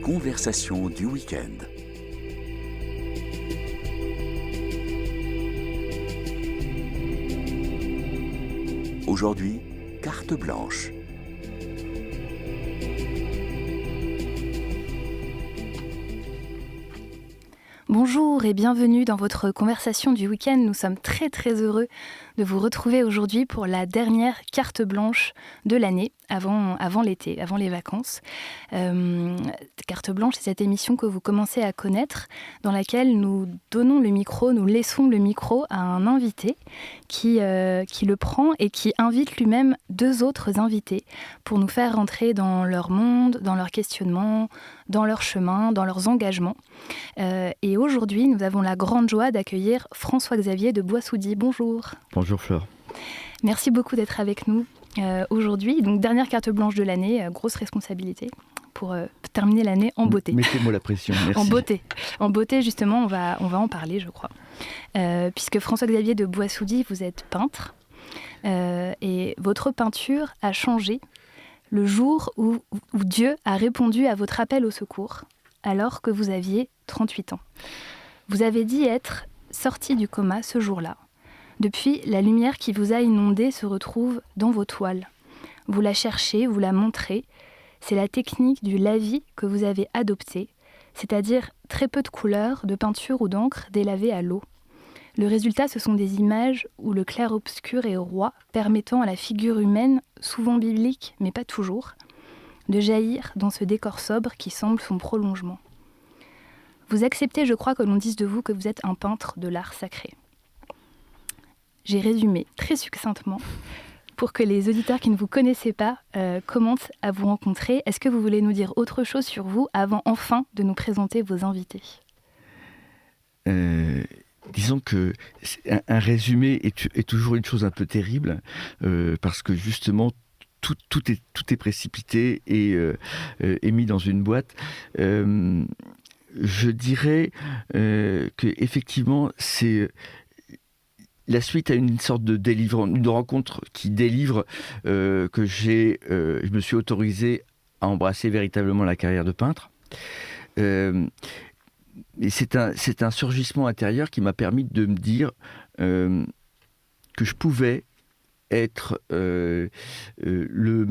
conversation du week-end. Aujourd'hui, carte blanche. Bonjour et bienvenue dans votre conversation du week-end. Nous sommes très heureux de vous retrouver aujourd'hui pour la dernière carte blanche de l'année, avant l'été, avant les vacances. Carte blanche, c'est cette émission que vous commencez à connaître, dans laquelle nous laissons le micro à un invité qui le prend et qui invite lui-même deux autres invités pour nous faire rentrer dans leur monde, dans leurs questionnements, dans leur chemin, dans leurs engagements. Et aujourd'hui, nous avons la grande joie d'accueillir François-Xavier de Boissoudy. Bonjour. Bonjour Flore. Merci beaucoup d'être avec nous aujourd'hui. Donc, dernière carte blanche de l'année, grosse responsabilité pour terminer l'année en beauté. Mettez-moi la pression, merci. En beauté, justement, on va en parler, je crois. Puisque François-Xavier de Boissoudy, vous êtes peintre. Et votre peinture a changé le jour où Dieu a répondu à votre appel au secours, alors que vous aviez 38 ans. Vous avez dit être sorti du coma ce jour-là. Depuis, la lumière qui vous a inondé se retrouve dans vos toiles. Vous la cherchez, vous la montrez. C'est la technique du lavis que vous avez adoptée, c'est-à-dire très peu de couleurs, de peinture ou d'encre délavée à l'eau. Le résultat, ce sont des images où le clair-obscur est roi, permettant à la figure humaine, souvent biblique, mais pas toujours, de jaillir dans ce décor sobre qui semble son prolongement. Vous acceptez, je crois, que l'on dise de vous que vous êtes un peintre de l'art sacré. J'ai résumé très succinctement pour que les auditeurs qui ne vous connaissaient pas commencent à vous rencontrer. Est-ce que vous voulez nous dire autre chose sur vous avant enfin de nous présenter vos invités ? Disons que un résumé est toujours une chose un peu terrible parce que justement tout est précipité et mis dans une boîte. Je dirais que effectivement c'est la suite à une sorte de délivrance, une rencontre qui délivre que je me suis autorisé à embrasser véritablement la carrière de peintre. Et c'est un surgissement intérieur qui m'a permis de me dire que je pouvais être le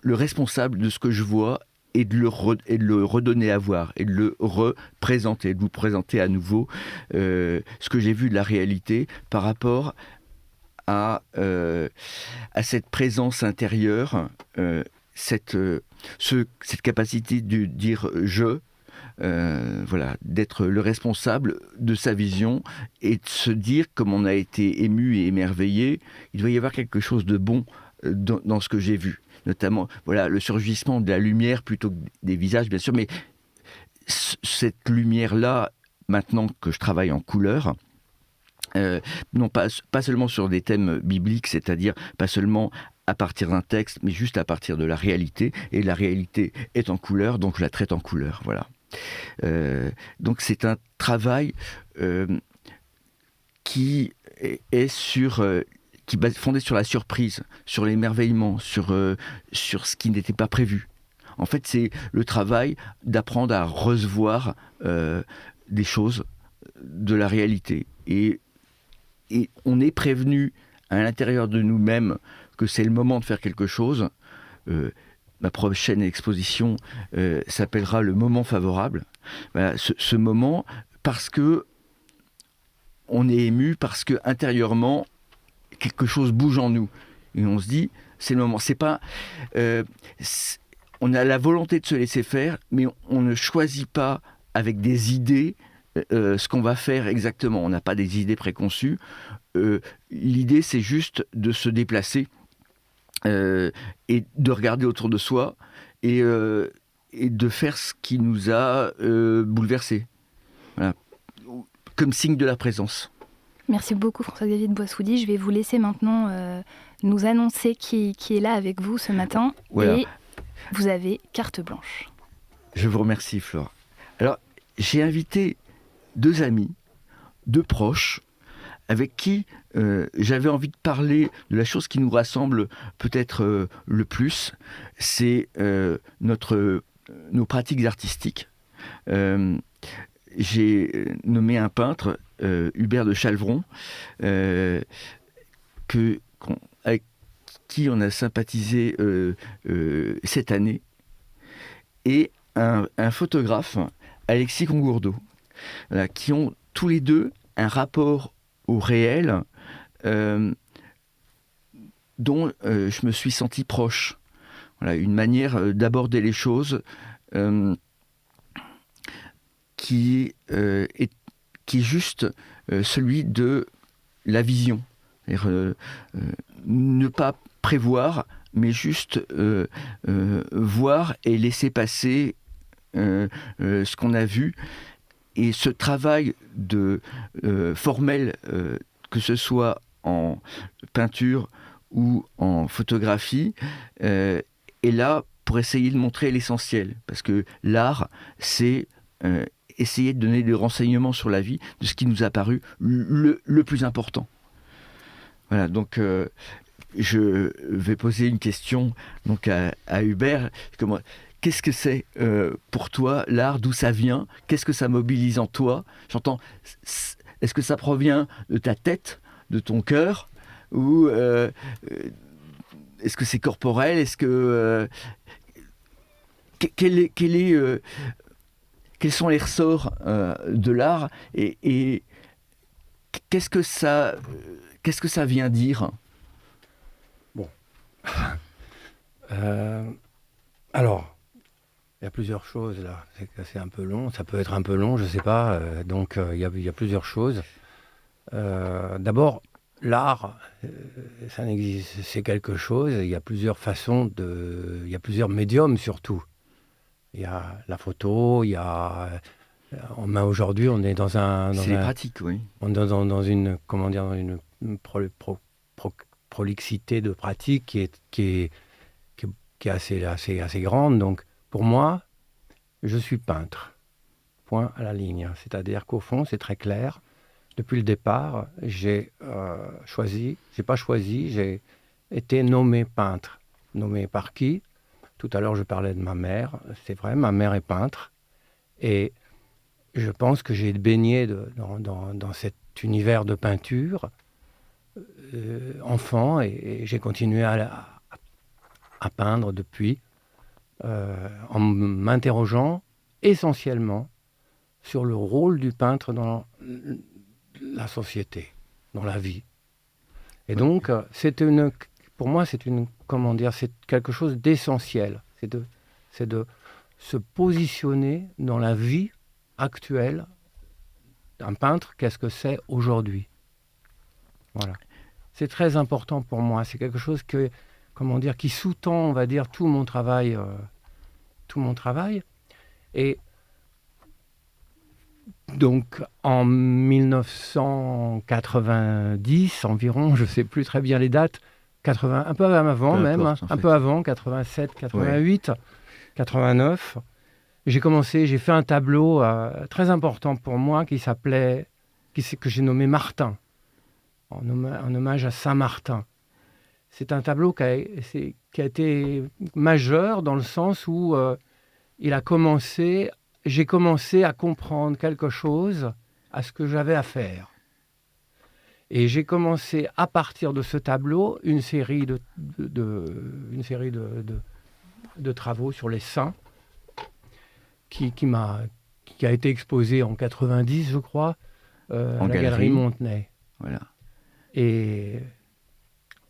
responsable de ce que je vois et de le redonner à voir, et de le représenter, de vous présenter à nouveau ce que j'ai vu de la réalité par rapport à cette présence intérieure, cette capacité de dire « je », d'être le responsable de sa vision et de se dire, comme on a été ému et émerveillé, il doit y avoir quelque chose de bon dans ce que j'ai vu. Notamment, le surgissement de la lumière plutôt que des visages, bien sûr, mais cette lumière-là, maintenant que je travaille en couleur, non pas seulement sur des thèmes bibliques, c'est-à-dire pas seulement à partir d'un texte, mais juste à partir de la réalité, et la réalité est en couleur, donc je la traite en couleur, voilà. Donc c'est un travail qui est fondé sur la surprise, sur l'émerveillement, sur ce qui n'était pas prévu. En fait, c'est le travail d'apprendre à recevoir des choses de la réalité. Et on est prévenu à l'intérieur de nous-mêmes que c'est le moment de faire quelque chose. Ma prochaine exposition s'appellera Le moment favorable. Voilà, ce moment, parce que on est ému, parce que intérieurement quelque chose bouge en nous et on se dit c'est le moment. C'est pas on a la volonté de se laisser faire, mais on ne choisit pas avec des idées ce qu'on va faire exactement. On n'a pas des idées préconçues. L'idée, c'est juste de se déplacer et de regarder autour de soi et de faire ce qui nous a bouleversés. Voilà. Comme signe de la présence. Merci beaucoup François-Xavier de Boissoudy. Je vais vous laisser maintenant nous annoncer qui est là avec vous ce matin. Voilà. Et vous avez carte blanche. Je vous remercie Flore. Alors, j'ai invité deux amis, deux proches, avec qui j'avais envie de parler de la chose qui nous rassemble peut-être le plus. C'est notre nos pratiques artistiques, j'ai nommé un peintre, Hubert de Chalvron, avec qui on a sympathisé cette année, et un photographe, Alexis Congourdeau, voilà, qui ont tous les deux un rapport au réel dont je me suis senti proche. Voilà, une manière d'aborder les choses qui est juste celui de la vision. Ne pas prévoir, mais juste voir et laisser passer ce qu'on a vu. Et ce travail formel, que ce soit en peinture ou en photographie, est là pour essayer de montrer l'essentiel. Parce que l'art, c'est essayer de donner des renseignements sur la vie, de ce qui nous a paru le plus important. Voilà, donc je vais poser une question donc, à Hubert. Qu'est-ce que c'est pour toi l'art? D'où ça vient? Qu'est-ce que ça mobilise en toi? J'entends, est-ce que ça provient de ta tête, de ton cœur? Ou est-ce que c'est corporel? Est-ce que quels sont les ressorts de l'art et qu'est-ce que ça vient dire? Bon. Alors, il y a plusieurs choses là. C'est un peu long. Ça peut être un peu long, je ne sais pas. Donc, il y a plusieurs choses. D'abord, l'art, ça n'existe, c'est quelque chose. Il y a plusieurs façons il y a plusieurs médiums surtout. Il y a la photo, il y a... Aujourd'hui, on est dans un... C'est pratique, oui. On est dans une, comment dire, dans une prolixité de pratiques qui est assez grande. Donc, pour moi, je suis peintre. Point à la ligne. C'est-à-dire qu'au fond, c'est très clair. Depuis le départ, j'ai été nommé peintre. Nommé par qui? Tout à l'heure, je parlais de ma mère. C'est vrai, ma mère est peintre. Et je pense que j'ai baigné dans cet univers de peinture enfant et j'ai continué à peindre depuis en m'interrogeant essentiellement sur le rôle du peintre dans la société, dans la vie. Et donc, pour moi, c'est quelque chose d'essentiel. C'est de se positionner dans la vie actuelle d'un peintre. Qu'est-ce que c'est aujourd'hui? Voilà. C'est très important pour moi. C'est quelque chose qui sous-tend, on va dire, tout mon travail. Et donc, en 1990 environ, je ne sais plus très bien les dates, un peu avant même, un peu avant, 87, 88, ouais. 89, j'ai fait un tableau très important pour moi que j'ai nommé Martin, en hommage à Saint-Martin. C'est un tableau qui a été majeur dans le sens où j'ai commencé à comprendre quelque chose à ce que j'avais à faire. Et j'ai commencé à partir de ce tableau une série de travaux sur les saints qui a été exposée en 90, je crois, à la Galerie Montenay. Voilà. Et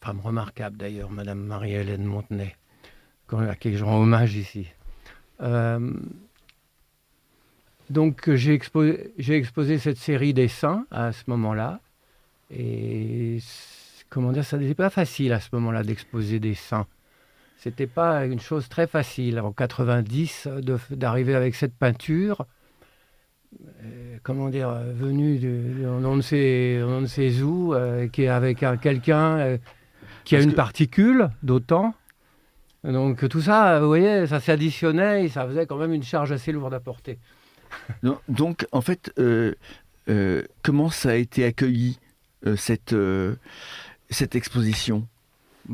femme remarquable d'ailleurs, Madame Marie-Hélène Montenay, à qui je rends hommage ici. Donc j'ai exposé cette série des saints à ce moment-là. Et ça n'était pas facile à ce moment-là d'exposer des saints. C'était pas une chose très facile en 90 d'arriver avec cette peinture, venue on ne sait où, qui est avec quelqu'un qui a une particule d'autant. Donc tout ça, vous voyez, ça s'additionnait et ça faisait quand même une charge assez lourde à porter. Donc en fait, comment ça a été accueilli cette exposition?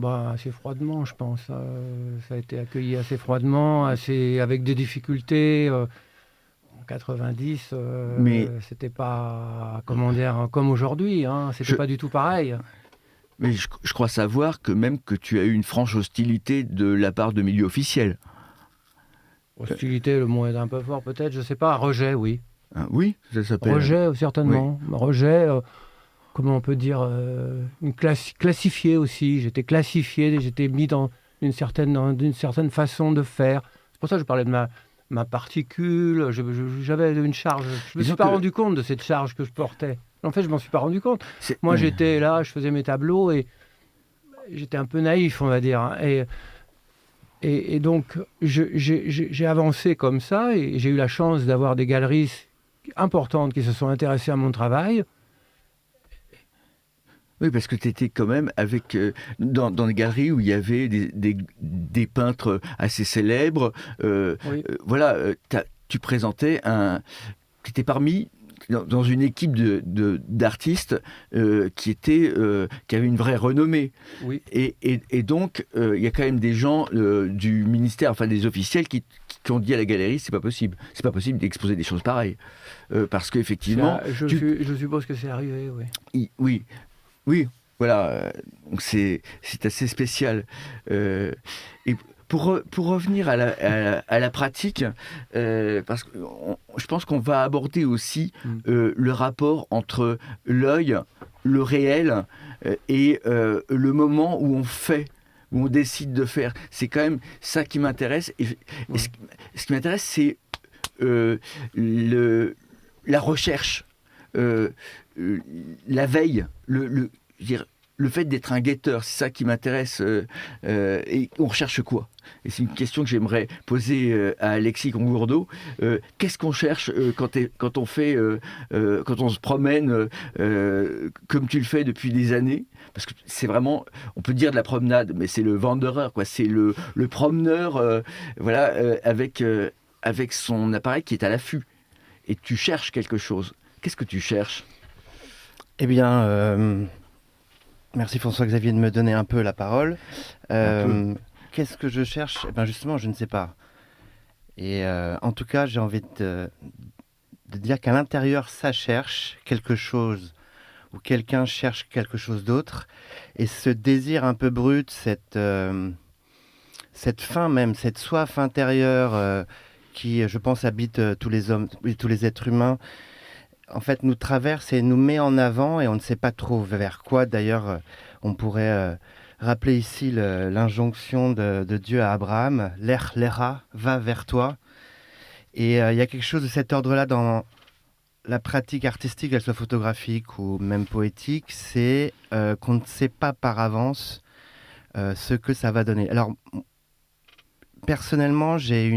Assez froidement, je pense. Ça a été accueilli assez froidement, avec des difficultés. En 90, Mais c'était pas, comment dire, comme aujourd'hui. C'était je, pas du tout pareil. mais je crois savoir que tu as eu une franche hostilité de la part de milieux officiels. Hostilité, le mot est un peu fort peut-être, je sais pas. Rejet, oui. Hein, oui, ça s'appelle. Rejet, certainement. Rejet, comment on peut dire, classifié aussi. J'étais classifié, j'étais mis dans une certaine façon de faire. C'est pour ça que je parlais de ma particule. J'avais une charge. Je me suis pas rendu compte de cette charge que je portais. En fait, je m'en suis pas rendu compte. Moi, j'étais là, je faisais mes tableaux et j'étais un peu naïf, on va dire. Et donc, j'ai avancé comme ça et j'ai eu la chance d'avoir des galeries importantes qui se sont intéressées à mon travail. Oui, parce que tu étais quand même dans des galeries où il y avait des peintres assez célèbres. Oui. Tu présentais tu étais parmi dans une équipe d'artistes qui avait une vraie renommée. Oui. Et donc, il y a quand même des gens du ministère, enfin des officiels, qui ont dit à la galerie, c'est pas possible d'exposer des choses pareilles. Parce qu'effectivement... Je suppose que c'est arrivé, oui. Oui, voilà, donc c'est assez spécial. Et pour revenir à la pratique, parce que je pense qu'on va aborder aussi le rapport entre l'œil, le réel, et le moment où on décide de faire. C'est quand même ça qui m'intéresse. Et ce qui m'intéresse, c'est la recherche. La veille, le fait d'être un guetteur, c'est ça qui m'intéresse. Et on recherche quoi? Et c'est une question que j'aimerais poser à Alexis Congourdeau. Qu'est-ce qu'on cherche quand on se promène comme tu le fais depuis des années? Parce que c'est vraiment, on peut dire de la promenade, mais c'est le wanderer, quoi. C'est le promeneur, avec son appareil qui est à l'affût. Et tu cherches quelque chose. Qu'est-ce que tu cherches? Eh bien, merci François-Xavier de me donner un peu la parole. Qu'est-ce que je cherche? Eh bien, justement, je ne sais pas. Et en tout cas, j'ai envie de dire qu'à l'intérieur, ça cherche quelque chose, ou quelqu'un cherche quelque chose d'autre. Et ce désir un peu brut, cette faim même, cette soif intérieure qui, je pense, habite tous les hommes, tous les êtres humains, en fait, nous traverse et nous met en avant et on ne sait pas trop vers quoi. D'ailleurs, on pourrait rappeler ici l'injonction de Dieu à Abraham, « Lech lecha, va vers toi ». Et il y a quelque chose de cet ordre-là dans la pratique artistique, qu'elle soit photographique ou même poétique, c'est qu'on ne sait pas par avance ce que ça va donner. Alors, personnellement, je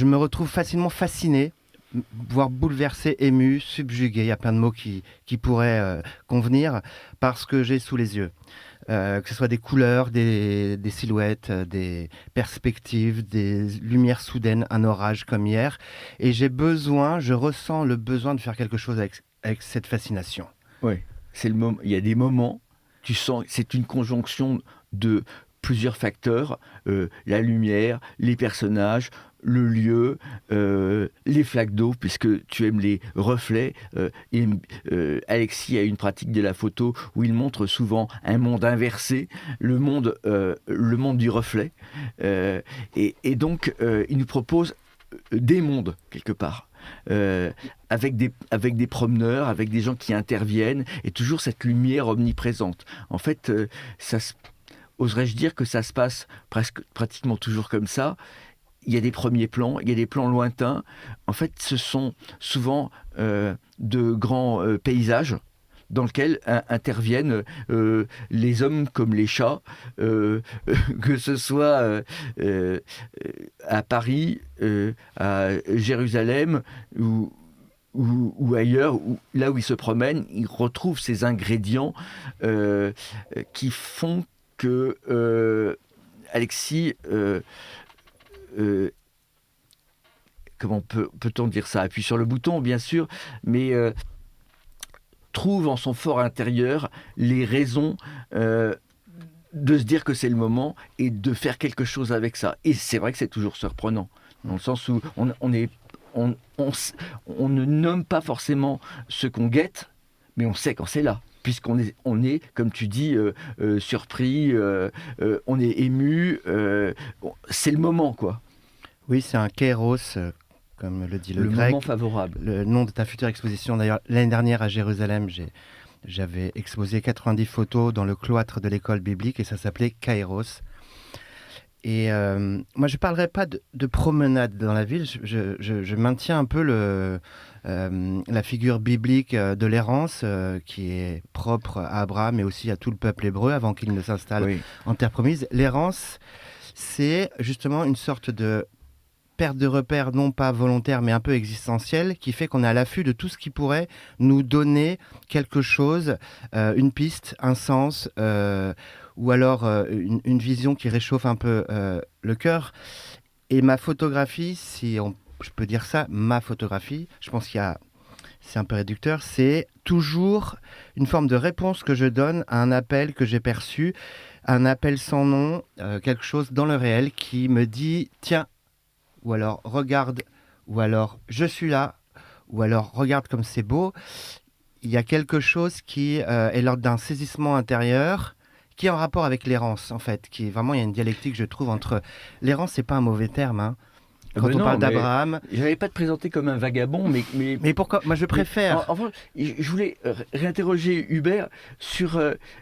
me retrouve facilement fasciné, voire bouleversé, ému, subjugué. Il y a plein de mots qui pourraient convenir parce que j'ai sous les yeux. Que ce soit des couleurs, des silhouettes, des perspectives, des lumières soudaines, un orage comme hier. Et je ressens le besoin de faire quelque chose avec cette fascination. Oui, il y a des moments, tu sens, c'est une conjonction de plusieurs facteurs, la lumière, les personnages, le lieu, les flaques d'eau, puisque tu aimes les reflets. Alexis a une pratique de la photo où il montre souvent un monde inversé, le monde du reflet. Et donc, il nous propose des mondes, quelque part. Avec des promeneurs, avec des gens qui interviennent, et toujours cette lumière omniprésente. En fait, oserais-je dire que ça se passe pratiquement toujours comme ça. Il y a des premiers plans, il y a des plans lointains. En fait, ce sont souvent de grands paysages dans lesquels interviennent les hommes comme les chats, que ce soit à Paris, à Jérusalem ou ailleurs, là où ils se promènent, ils retrouvent ces ingrédients qui font que Alexis, comment peut-on dire ça? Appuie sur le bouton, bien sûr, mais trouve en son fort intérieur les raisons de se dire que c'est le moment et de faire quelque chose avec ça. Et c'est vrai que c'est toujours surprenant, dans le sens où on ne nomme pas forcément ce qu'on guette, mais on sait quand c'est là, puisqu'on est comme tu dis, surpris, on est ému, c'est le moment, quoi. Oui, c'est un kairos, comme le dit le grec. Moment favorable. Le nom de ta future exposition, d'ailleurs, l'année dernière à Jérusalem, j'avais exposé 90 photos dans le cloître de l'école biblique et ça s'appelait Kairos. Et moi, je ne parlerai pas de promenade dans la ville, je maintiens un peu la figure biblique de l'errance qui est propre à Abraham et aussi à tout le peuple hébreu avant qu'il ne s'installe en terre promise. L'errance, c'est justement une sorte de perte de repères, non pas volontaire, mais un peu existentielle, qui fait qu'on est à l'affût de tout ce qui pourrait nous donner quelque chose, une piste, un sens, ou alors une vision qui réchauffe un peu le cœur. Et ma photographie, je peux dire ça, ma photographie, je pense c'est un peu réducteur, c'est toujours une forme de réponse que je donne à un appel que j'ai perçu, un appel sans nom, quelque chose dans le réel qui me dit « Tiens », ou alors « Regarde », ou alors « Je suis là », ou alors « Regarde comme c'est beau ». Il y a quelque chose qui est l'ordre d'un saisissement intérieur, qui est en rapport avec l'errance, en fait. Qui est vraiment, il y a une dialectique, je trouve, entre... L'errance, c'est pas un mauvais terme, hein. Quand on parle d'Abraham... Je n'allais pas te présenter comme un vagabond, mais pourquoi? Moi, je préfère... Enfin, je voulais réinterroger Hubert sur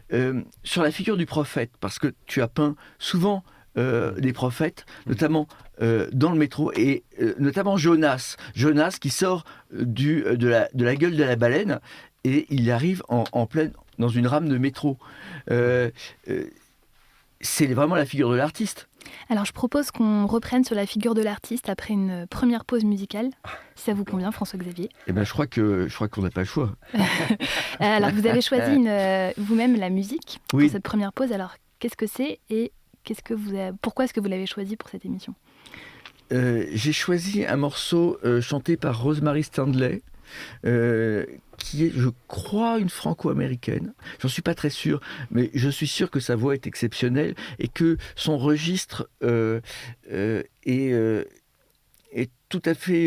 la figure du prophète, parce que tu as peint souvent des prophètes, notamment dans le métro, et notamment Jonas qui sort de la gueule de la baleine, et il arrive en pleine... dans une rame de métro. C'est vraiment la figure de l'artiste. Alors, je propose qu'on reprenne sur la figure de l'artiste après une première pause musicale, si ça vous convient, François-Xavier. Eh ben, je crois qu'on n'a pas le choix. Alors, vous avez choisi vous-même la musique pour cette première pause. Alors, qu'est-ce que c'est et pourquoi est-ce que vous l'avez choisi pour cette émission? J'ai choisi un morceau chanté par Rosemary Stanley, qui est, je crois, une franco-américaine. J'en suis pas très sûr, mais je suis sûr que sa voix est exceptionnelle et que son registre est tout à fait...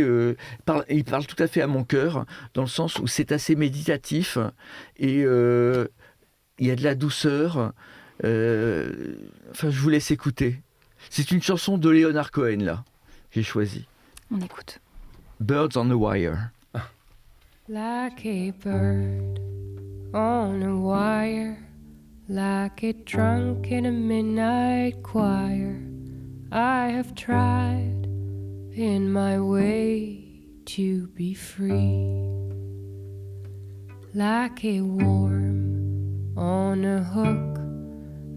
il parle tout à fait à mon cœur, dans le sens où c'est assez méditatif et il y a de la douceur. Enfin, je vous laisse écouter. C'est une chanson de Leonard Cohen, là. J'ai choisi. On écoute. Birds on the Wire. Like a bird on a wire, like a drunk in a midnight choir, I have tried in my way to be free. Like a worm on a hook,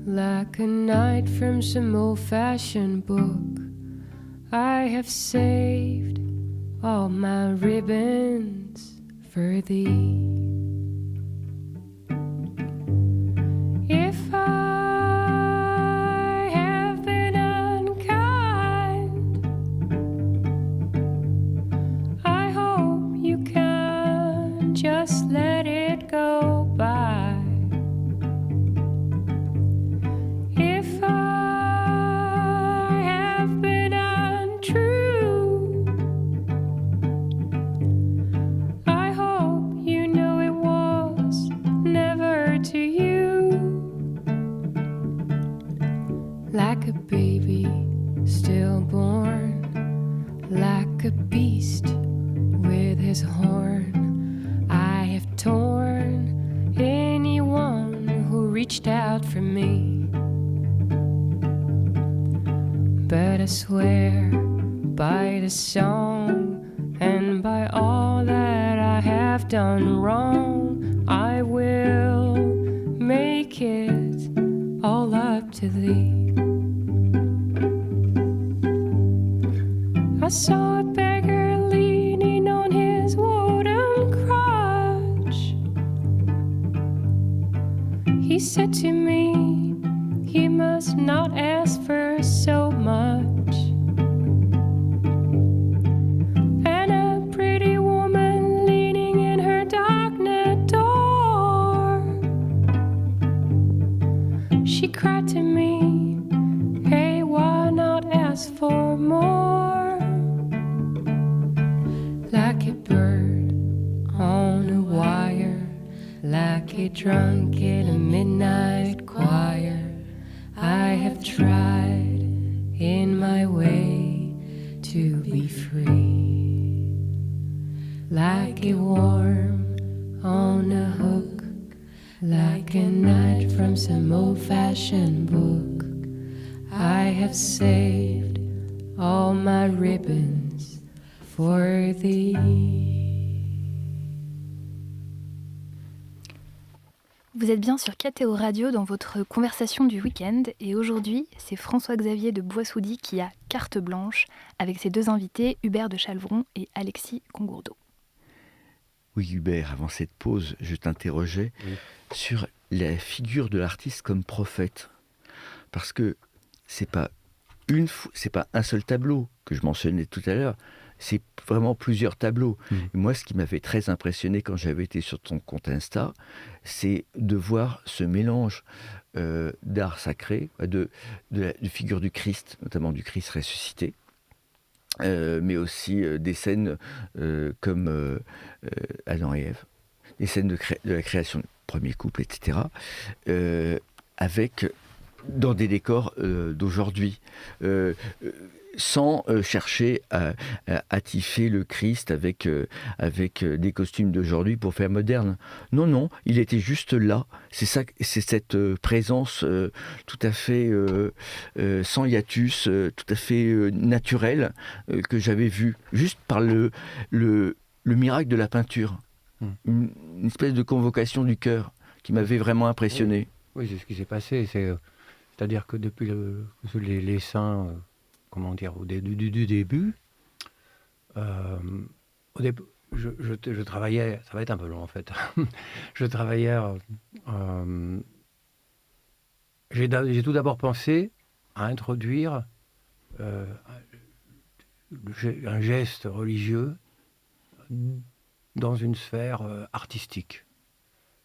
like a knight from some old-fashioned book, I have saved all my ribbons for thee. If I have been unkind, I hope you can just let it go by. If I have been untrue, to you. Like a baby stillborn, like a beast with his horn, I have torn anyone who reached out for me. But I swear by the song and by all that I have done wrong, I will make it all up to thee. I saw a beggar leaning on his wooden crutch. He said to me, "You must not ask for so much." And a pretty woman leaning in her darknet door, she cried to me, hey, why not ask for more? Like a bird on a wire, like a drunk in a midnight choir, I have tried in my way to be free. Like a worm on a hook, like a knight from some old-fashioned book, I have saved all my ribbons for thee. Vous êtes bien sur KTO Radio dans votre conversation du week-end et aujourd'hui, c'est François-Xavier de Boissoudy qui a carte blanche avec ses deux invités, Hubert de Chalvron et Alexis Congourdeau. Oui, Hubert, avant cette pause, je t'interrogeais sur la figure de l'artiste comme prophète. Parce que c'est pas un seul tableau que je mentionnais tout à l'heure, c'est vraiment plusieurs tableaux. Et moi, ce qui m'avait très impressionné quand j'avais été sur ton compte Insta, c'est de voir ce mélange d'art sacré, de figure du Christ, notamment du Christ ressuscité, mais aussi des scènes comme Adam et Ève, des scènes de la création du premier couple, etc., dans des décors d'aujourd'hui, sans chercher à attifer le Christ avec des costumes d'aujourd'hui pour faire moderne. Non, il était juste là. C'est cette présence tout à fait sans hiatus, tout à fait naturelle que j'avais vue, juste par le miracle de la peinture. Une espèce de convocation du cœur qui m'avait vraiment impressionné. Oui, c'est ce qui s'est passé. C'est-à-dire que depuis les saints... comment dire, au début, je travaillais, ça va être un peu long en fait, je travaillais, j'ai tout d'abord pensé à introduire un geste religieux dans une sphère artistique.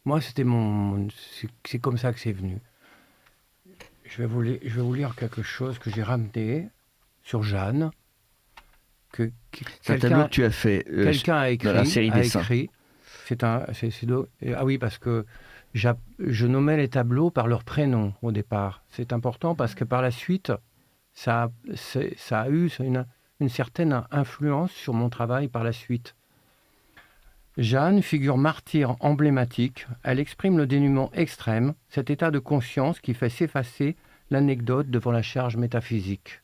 Moi, c'est comme ça que c'est venu. Je vais vous lire quelque chose que j'ai ramené sur Jeanne, c'est un tableau que tu as fait quelqu'un a écrit, dans la série des saints. Ah oui, parce que je nommais les tableaux par leur prénom au départ. C'est important parce que par la suite, ça a eu une certaine influence sur mon travail par la suite. Jeanne, figure martyre emblématique, elle exprime le dénuement extrême, cet état de conscience qui fait s'effacer l'anecdote devant la charge métaphysique.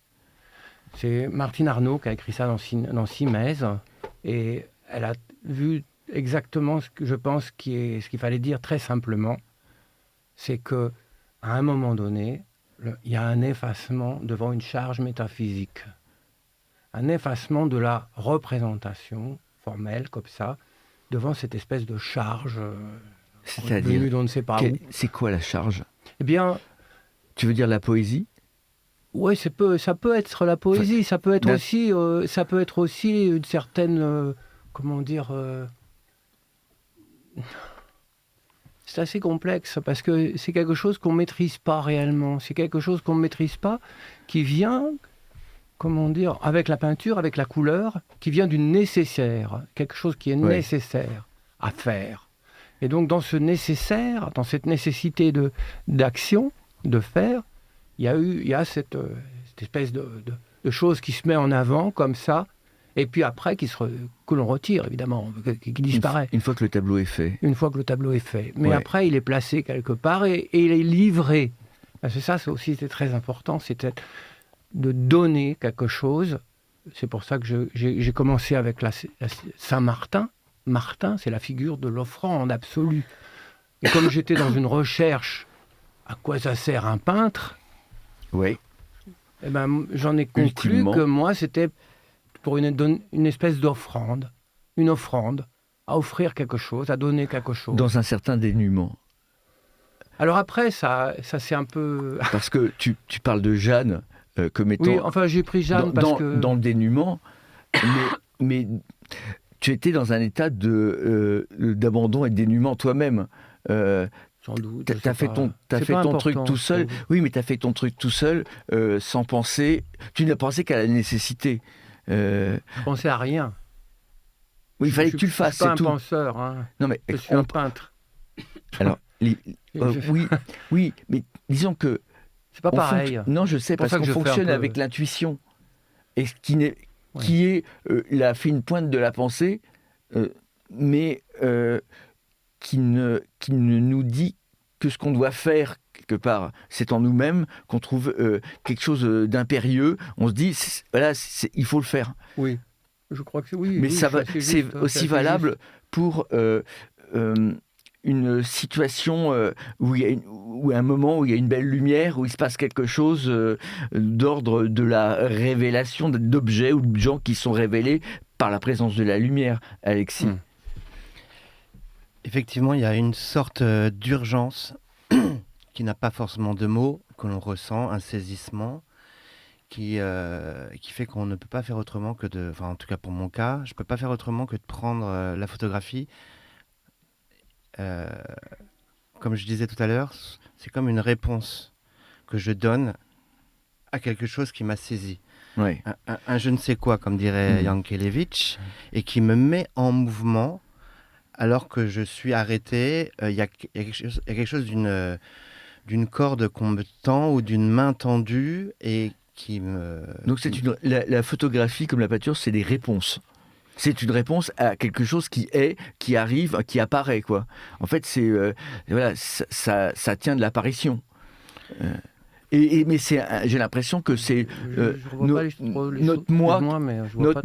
C'est Martine Arnaud qui a écrit ça dans Simèse, et elle a vu exactement ce que je pense ce qu'il fallait dire très simplement, c'est que à un moment donné, il y a un effacement devant une charge métaphysique, un effacement de la représentation formelle comme ça, devant cette espèce de charge venue d'on ne sait pas où. C'est quoi la charge ? Eh bien, tu veux dire la poésie ? Oui, ça peut être la poésie, ça peut être aussi une certaine, comment dire, c'est assez complexe parce que c'est quelque chose qu'on maîtrise pas réellement, c'est quelque chose qu'on ne maîtrise pas, qui vient, comment dire, avec la peinture, avec la couleur, qui vient du nécessaire, quelque chose qui est nécessaire à faire. Et donc dans ce nécessaire, dans cette nécessité d'action, de faire, il y a cette espèce de chose qui se met en avant comme ça, et puis après que l'on retire évidemment, qui disparaît. Une fois que le tableau est fait. Une fois que le tableau est fait. Mais après, il est placé quelque part et il est livré. Parce que ça c'est très important, c'était de donner quelque chose. C'est pour ça que j'ai commencé avec la Saint-Martin. Martin, c'est la figure de l'offrande absolue. Et comme j'étais dans une recherche, à quoi ça sert un peintre ? Oui. Eh ben, j'en ai conclu que moi, c'était pour une espèce d'offrande. Une offrande, à offrir quelque chose, à donner quelque chose. Dans un certain dénuement. Alors après, ça c'est un peu... Parce que tu parles de Jeanne comme étant... Oui, enfin, j'ai pris Jeanne parce que... Dans le dénuement, mais tu étais dans un état d'abandon et de dénuement toi-même. sans doute. T'as fait ton truc tout seul. Oui, mais t'as fait ton truc tout seul, sans penser. Tu n'as pensé qu'à la nécessité. Je pensais à rien. Oui, il fallait que tu le fasses, c'est tout. Je suis pas un penseur. Hein. Non, mais je suis un peintre. Alors, oui, mais disons que c'est pas pareil. Non, je sais, parce qu'on fonctionne avec l'intuition. Et qui est la fine pointe de la pensée, mais qui ne nous dit que ce qu'on doit faire, quelque part, c'est en nous-mêmes qu'on trouve quelque chose d'impérieux. On se dit, voilà, il faut le faire. Oui, je crois que oui. Mais oui, c'est aussi valable pour une situation où un moment où il y a une belle lumière, où il se passe quelque chose d'ordre de la révélation d'objets ou de gens qui sont révélés par la présence de la lumière, Alexis. Effectivement, il y a une sorte d'urgence qui n'a pas forcément de mots, que l'on ressent, un saisissement qui fait qu'on ne peut pas faire autrement que de... Enfin, en tout cas pour mon cas, je ne peux pas faire autrement que de prendre la photographie. Comme je disais tout à l'heure, c'est comme une réponse que je donne à quelque chose qui m'a saisi. Oui. Un je ne sais quoi, comme dirait Yankelevitch, et qui me met en mouvement alors que je suis arrêté. Il y a quelque chose d'une corde qu'on me tend ou d'une main tendue et qui me... Donc la photographie, comme la peinture, c'est des réponses. C'est une réponse à quelque chose qui arrive, qui apparaît, quoi. En fait, voilà, ça tient de l'apparition. Mais j'ai l'impression que c'est notre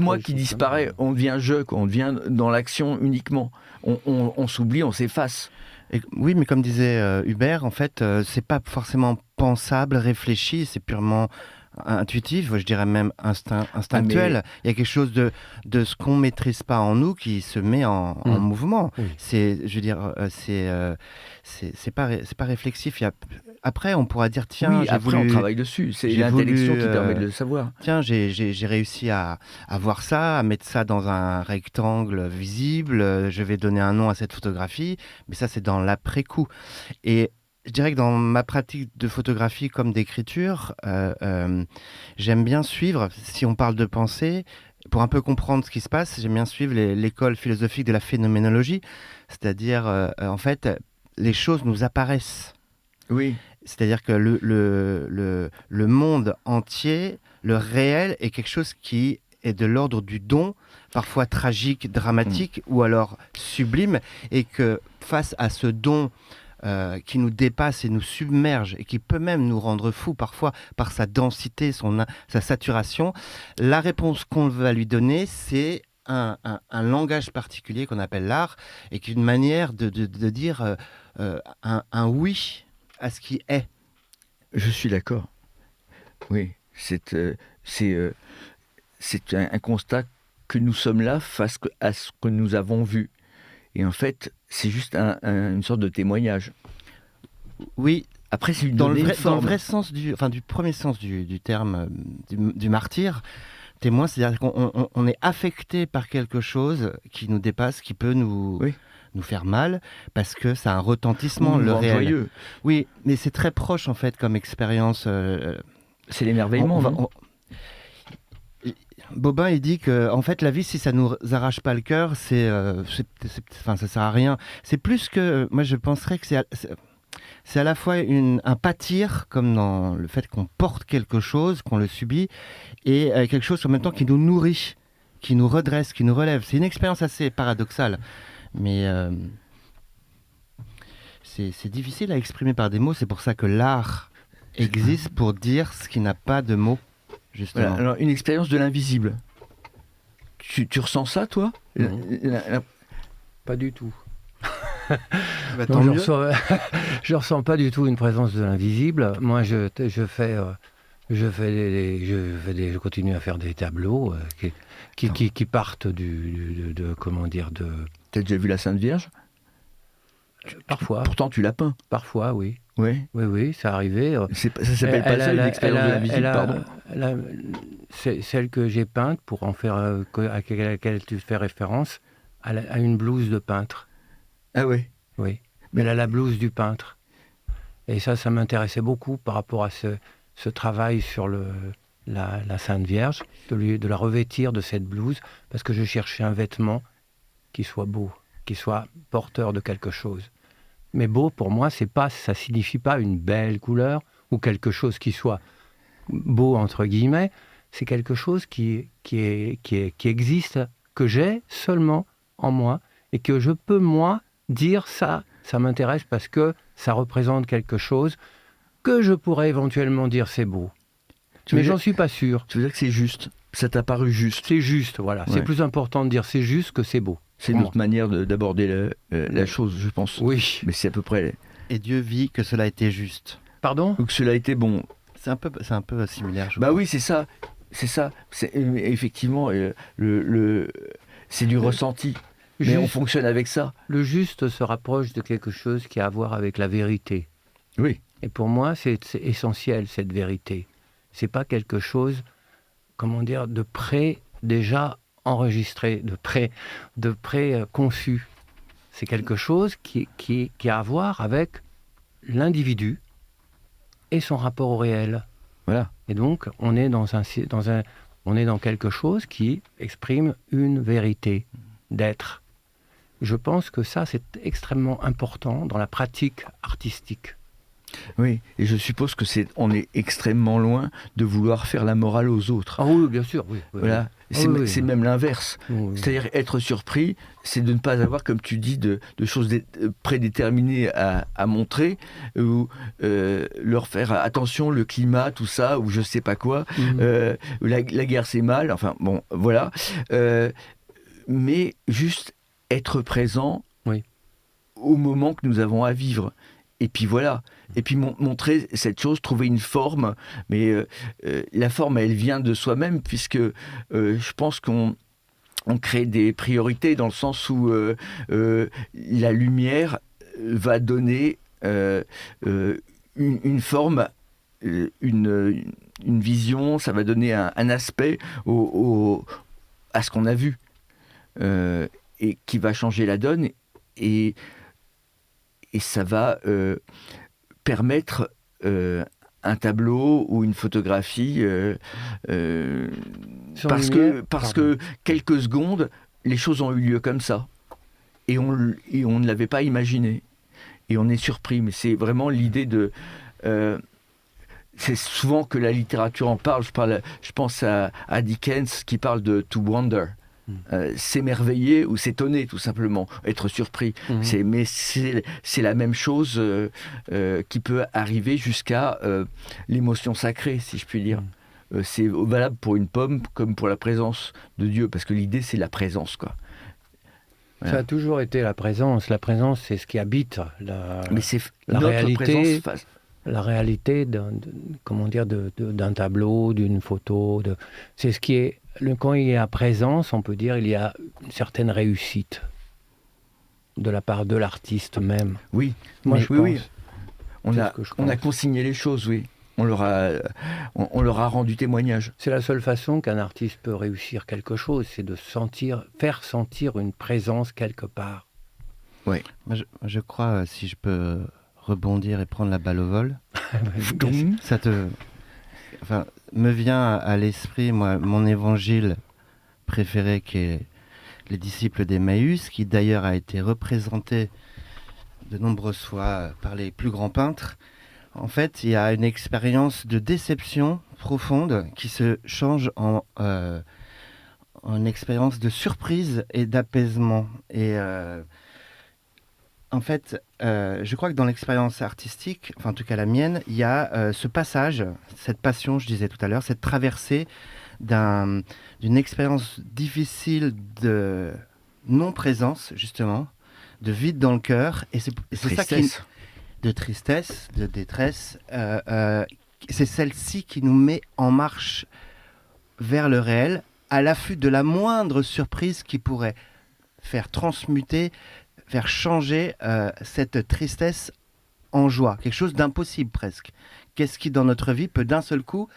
moi qui disparaît. On devient je, quoi. On devient dans l'action uniquement. On s'oublie, on s'efface. Oui, mais comme disait Hubert, en fait, c'est pas forcément pensable, réfléchi, c'est purement intuitif, je dirais même instinctuel. Il y a quelque chose de ce qu'on maîtrise pas en nous qui se met en mouvement. Oui. C'est pas réflexif. Après, on pourra dire tiens, on travaille dessus. C'est l'intellection qui permet de le savoir. Tiens, j'ai réussi à voir ça, à mettre ça dans un rectangle visible. Je vais donner un nom à cette photographie, mais ça c'est dans l'après-coup. Et je dirais que dans ma pratique de photographie comme d'écriture, j'aime bien suivre, si on parle de pensée, pour un peu comprendre ce qui se passe, j'aime bien suivre l'école philosophique de la phénoménologie, c'est-à-dire, en fait, les choses nous apparaissent. Oui. C'est-à-dire que le monde entier, le réel, est quelque chose qui est de l'ordre du don, parfois tragique, dramatique, ou alors sublime, et que face à ce don qui nous dépasse et nous submerge et qui peut même nous rendre fous parfois par sa densité, sa saturation, la réponse qu'on va lui donner, c'est un langage particulier qu'on appelle l'art et qui est une manière de dire un oui à ce qui est. Je suis d'accord. Oui, c'est un constat que nous sommes là face à ce que nous avons vu. Et en fait, c'est juste une sorte de témoignage. Oui. Après, c'est dans le vrai sens du premier sens du terme du martyr, témoin, c'est-à-dire qu'on est affecté par quelque chose qui nous dépasse, qui peut nous faire mal, parce que ça a un retentissement, le réel. Joyeux. Oui, mais c'est très proche en fait comme expérience. C'est l'émerveillement. Bobin, il dit que en fait, la vie, si ça nous arrache pas le cœur, ça sert à rien. C'est plus que, moi, je penserais que c'est à la fois un pâtir, comme dans le fait qu'on porte quelque chose, qu'on le subit, et quelque chose en même temps qui nous nourrit, qui nous redresse, qui nous relève. C'est une expérience assez paradoxale, mais c'est difficile à exprimer par des mots. C'est pour ça que l'art existe, pour dire ce qui n'a pas de mots. Justement. Voilà, alors une expérience de l'invisible. Tu ressens ça, toi ? Pas du tout. Non, je ressens pas du tout une présence de l'invisible. Moi, je continue à faire des tableaux qui partent comment dire de. T'as déjà vu la Sainte Vierge ? Parfois. Pourtant, tu l'as peint. Parfois, oui. Oui, ça arrivait. Ça s'appelle pas ça, une expérience de l'invisible, pardon. C'est celle que j'ai peinte, pour en faire à laquelle tu fais référence, à une blouse de peintre. Ah oui. Oui. mais la blouse du peintre. Et ça m'intéressait beaucoup par rapport à ce travail sur la Sainte Vierge, de la revêtir de cette blouse, parce que je cherchais un vêtement qui soit beau, qui soit porteur de quelque chose. Mais beau, pour moi, ça signifie pas une belle couleur ou quelque chose qui soit beau, entre guillemets. C'est quelque chose qui existe, que j'ai seulement en moi, et que je peux, moi, dire ça m'intéresse parce que ça représente quelque chose que je pourrais éventuellement dire c'est beau. Mais j'en suis pas sûr. Tu veux dire que c'est juste? Ça t'a paru juste? C'est juste, voilà. Ouais. C'est plus important de dire c'est juste que c'est beau. C'est une autre manière d'aborder la chose, je pense. Oui. Mais c'est à peu près... Et Dieu vit que cela était juste. Pardon? Ou que cela était bon. C'est un peu similaire, je Bah crois. oui, c'est ça. Effectivement, c'est du ressenti. Mais on fonctionne avec ça. Le juste se rapproche de quelque chose qui a à voir avec la vérité. Oui. Et pour moi, c'est essentiel, cette vérité. C'est pas quelque chose, comment dire, de près déjà enregistré, de près conçu. C'est quelque chose qui a à voir avec l'individu et son rapport au réel. Voilà. Et donc, on est dans quelque chose qui exprime une vérité d'être. Je pense que ça, c'est extrêmement important dans la pratique artistique. Oui, et je suppose que on est extrêmement loin de vouloir faire la morale aux autres. Ah oui, bien sûr, oui. Voilà. Oui. C'est même l'inverse. Oui. C'est-à-dire être surpris, c'est de ne pas avoir, comme tu dis, de choses prédéterminées à montrer, ou leur faire attention, le climat, tout ça, ou je sais pas quoi, la guerre c'est mal, enfin bon, voilà. Mais juste être présent au moment que nous avons à vivre. Et puis voilà. Et puis montrer cette chose, trouver une forme. Mais la forme, elle vient de soi-même, puisque je pense qu'on crée des priorités dans le sens où la lumière va donner une forme, une vision, ça va donner un aspect à ce qu'on a vu. Et qui va changer la donne. Et ça va permettre un tableau ou une photographie parce que quelques secondes, les choses ont eu lieu comme ça. Et on ne l'avait pas imaginé. Et on est surpris. Mais c'est vraiment l'idée de... c'est souvent que la littérature en parle. Je pense à Dickens qui parle de « to wonder ». S'émerveiller ou s'étonner, tout simplement, être surpris. Mais c'est la même chose qui peut arriver jusqu'à l'émotion sacrée, si je puis dire. C'est valable pour une pomme comme pour la présence de Dieu, parce que l'idée, c'est la présence, quoi. Voilà. Ça a toujours été la présence. La présence, c'est ce qui habite Mais c'est la notre réalité. présence La réalité d'un tableau, d'une photo. C'est ce qui est... Quand il y a présence, on peut dire il y a une certaine réussite de la part de l'artiste même. Oui, moi je pense. Oui. On a consigné les choses, oui. On leur a rendu témoignage. C'est la seule façon qu'un artiste peut réussir quelque chose, c'est de faire sentir une présence quelque part. Oui. Moi, je crois, si je peux rebondir et prendre la balle au vol, me vient à l'esprit, moi, mon évangile préféré qui est les disciples d'Emmaüs, qui d'ailleurs a été représenté de nombreuses fois par les plus grands peintres. En fait, il y a une expérience de déception profonde qui se change en expérience de surprise et d'apaisement. Et en fait, je crois que dans l'expérience artistique, enfin en tout cas la mienne, il y a ce passage, cette passion, je disais tout à l'heure, cette traversée d'une expérience difficile de non-présence, justement, de vide dans le cœur. Et c'est ça qui... De tristesse, de détresse. C'est celle-ci qui nous met en marche vers le réel, à l'affût de la moindre surprise qui pourrait faire transmuter, faire changer cette tristesse en joie, quelque chose d'impossible presque. Qu'est-ce qui dans notre vie peut d'un seul coup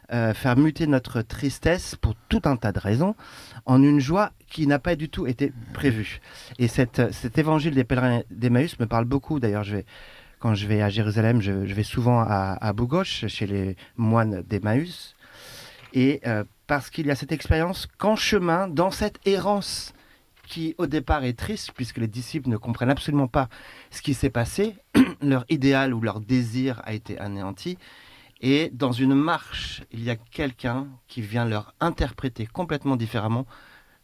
faire muter notre tristesse pour tout un tas de raisons en une joie qui n'a pas du tout été prévue. Et cet évangile des pèlerins d'Emmaüs me parle beaucoup. D'ailleurs, quand je vais à Jérusalem, je vais souvent à Bougoche, chez les moines d'Emmaüs. Et parce qu'il y a cette expérience qu'en chemin, dans cette errance qui au départ est triste, puisque les disciples ne comprennent absolument pas ce qui s'est passé, leur idéal ou leur désir a été anéanti, et dans une marche, il y a quelqu'un qui vient leur interpréter complètement différemment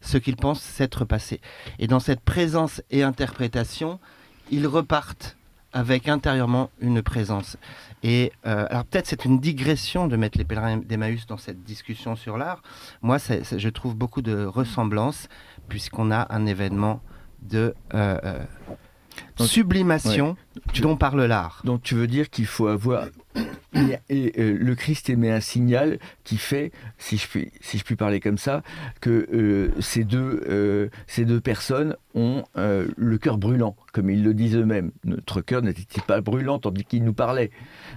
ce qu'ils pensent s'être passé. Et dans cette présence et interprétation, ils repartent avec intérieurement une présence. Et alors peut-être c'est une digression de mettre les pèlerins d'Emmaüs dans cette discussion sur l'art. Moi, je trouve beaucoup de ressemblances, puisqu'on a un événement de sublimation dont parle l'art. Donc tu veux dire qu'il faut avoir... le Christ émet un signal qui fait, si je puis parler comme ça, que ces deux personnes ont le cœur brûlant, comme ils le disent eux-mêmes. Notre cœur n'était pas brûlant tandis qu'ils nous parlaient.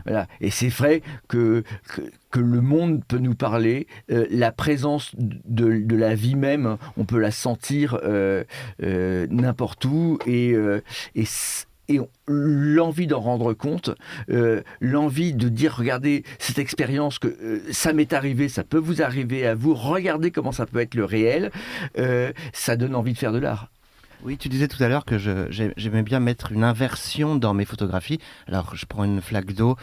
Voilà. Et c'est vrai que le monde peut nous parler, la présence de la vie même, on peut la sentir n'importe où, et l'envie d'en rendre compte, l'envie de dire, regardez, cette expérience, que ça m'est arrivé, ça peut vous arriver à vous, regardez comment ça peut être le réel, ça donne envie de faire de l'art. Oui, tu disais tout à l'heure que j'aimais bien mettre une inversion dans mes photographies. Alors, je prends une flaque d'eau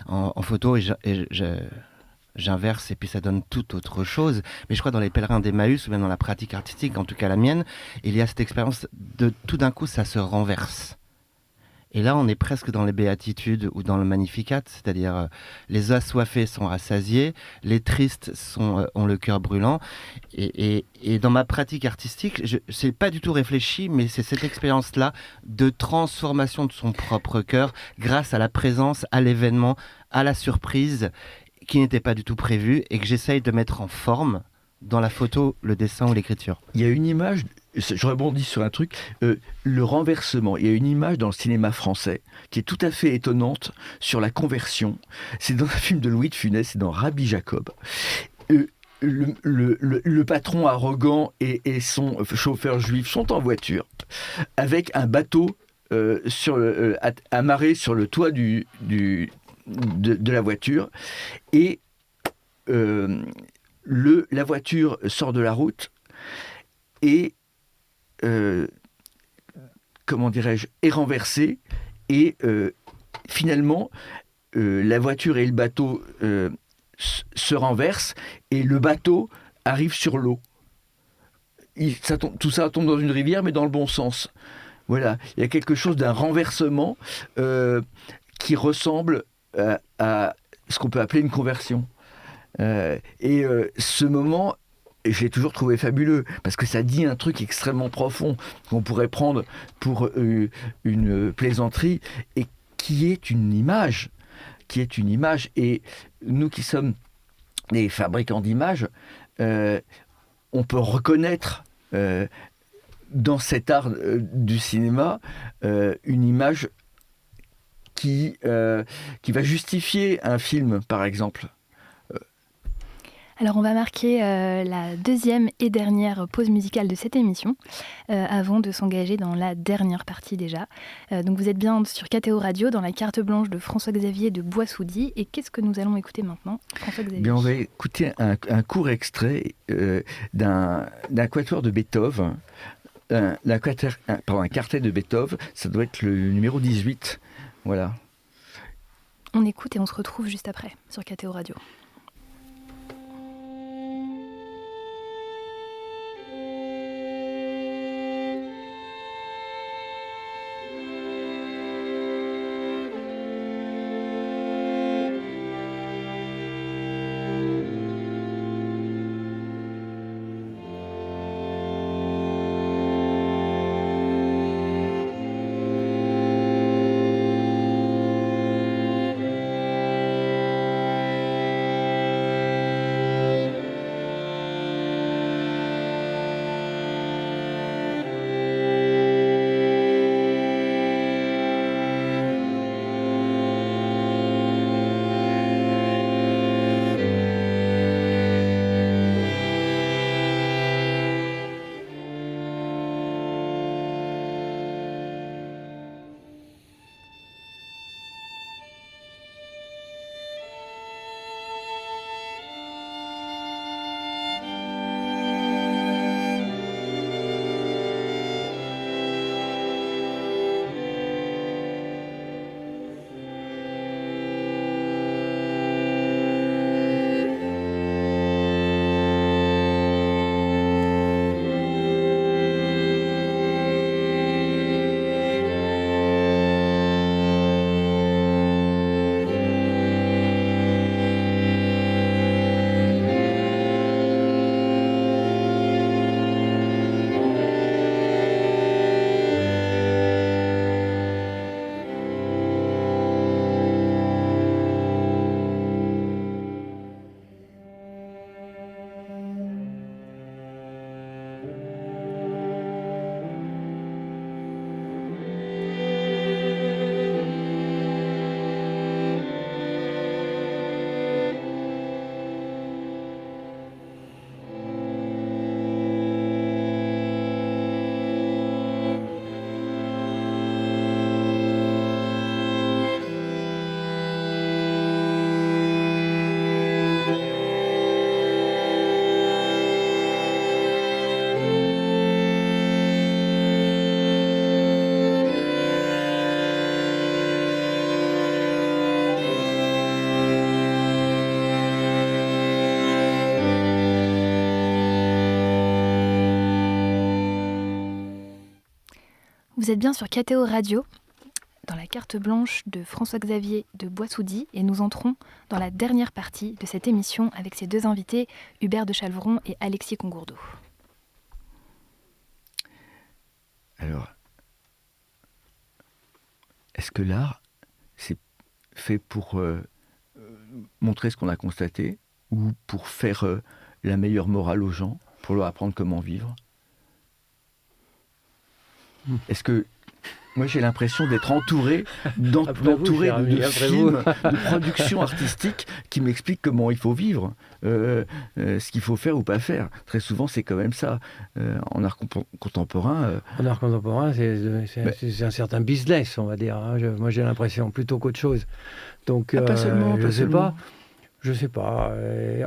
en photo et j'inverse et puis ça donne tout autre chose. Mais je crois dans les pèlerins d'Emmaüs ou même dans la pratique artistique, en tout cas la mienne, il y a cette expérience de tout d'un coup ça se renverse. Et là, on est presque dans les béatitudes ou dans le Magnificat, c'est-à-dire les assoiffés sont rassasiés, les tristes ont le cœur brûlant. Et dans ma pratique artistique, c'est pas du tout réfléchi, mais c'est cette expérience-là de transformation de son propre cœur grâce à la présence, à l'événement, à la surprise qui n'était pas du tout prévue et que j'essaye de mettre en forme dans la photo, le dessin ou l'écriture. Il y a une image, je rebondis sur un truc, le renversement. Il y a une image dans le cinéma français qui est tout à fait étonnante sur la conversion. C'est dans un film de Louis de Funès, c'est dans Rabbi Jacob. Le patron arrogant et son chauffeur juif sont en voiture avec un bateau amarré sur le toit de la voiture, et la voiture sort de la route et comment dirais-je, est renversée, et finalement la voiture et le bateau se renversent et le bateau arrive sur l'eau. Tout ça tombe dans une rivière, mais dans le bon sens. Voilà, il y a quelque chose d'un renversement qui ressemble à ce qu'on peut appeler une conversion. Ce moment, je l'ai toujours trouvé fabuleux, parce que ça dit un truc extrêmement profond qu'on pourrait prendre pour une plaisanterie, et qui est une image. Et nous qui sommes des fabricants d'images, on peut reconnaître dans cet art du cinéma une image qui va justifier un film, par exemple. Alors on va marquer la deuxième et dernière pause musicale de cette émission, avant de s'engager dans la dernière partie déjà. Donc vous êtes bien sur KTO Radio, dans la carte blanche de François-Xavier de Boissoudy. Et qu'est-ce que nous allons écouter maintenant, François-Xavier ? Bien, on va écouter un court extrait d'un quatuor de Beethoven, un quartet de Beethoven, ça doit être le numéro 18. Voilà. On écoute et on se retrouve juste après sur KTO Radio. Vous êtes bien sur KTO Radio, dans la carte blanche de François-Xavier de Boissoudy, et nous entrons dans la dernière partie de cette émission avec ses deux invités, Hubert de Chalvron et Alexis Congourdeau. Alors, est-ce que l'art, c'est fait pour montrer ce qu'on a constaté ou pour faire la meilleure morale aux gens, pour leur apprendre comment vivre ? Est-ce que... Moi, j'ai l'impression d'être entouré d'entouré de films, de productions artistiques qui m'expliquent comment il faut vivre, ce qu'il faut faire ou pas faire. Très souvent, c'est quand même ça. En art contemporain... En art contemporain, c'est un certain business, on va dire. Hein. Moi, j'ai l'impression, plutôt qu'autre chose. Donc, pas seulement, je ne sais pas.